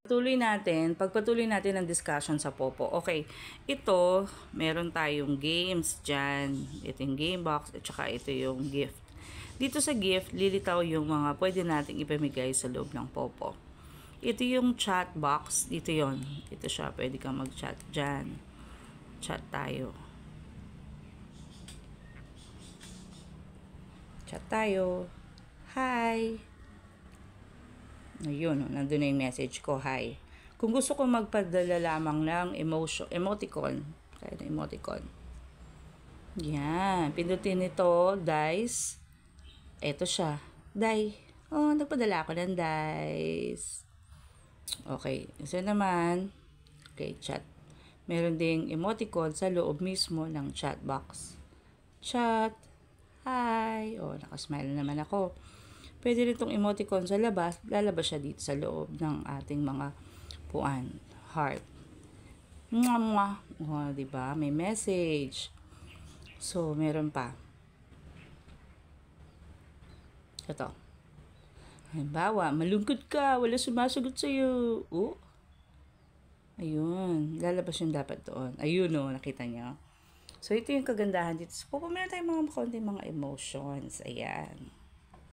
Pagpatuloy natin ang discussion sa Popo. Okay, ito, meron tayong games dyan. Ito yung game box, at saka ito yung gift. Dito sa gift, lilitaw yung mga pwede nating ipamigay sa loob ng Popo. Ito yung chat box, dito yon. Ito siya, pwede kang mag-chat dyan. Chat tayo. Chat tayo. Hi! Ayun, nandun na yung message ko, hi. Kung gusto ko magpadala lamang ng emoticon, kaya na emoticon. Yan, pindutin nito, dice. Eto siya, die. Oh, nagpadala ako ng dice. Okay, isa naman, okay, chat. Meron ding emoticon sa loob mismo ng chat box. Chat, hi. Oh, nakasmile naman ako. Pwede rin itong emoticon sa labas, lalabas siya dito sa loob ng ating mga puan. Heart. Mwah, mwah. Oh, diba? May message. So, meron pa. Ito. Halimbawa, malungkot ka, wala sumasagot sa'yo. Oh. Ayun, lalabas yung dapat doon. Ayun o, nakita niyo. So, ito yung kagandahan dito. So, meron tayong mga konting mga emotions. Ayan.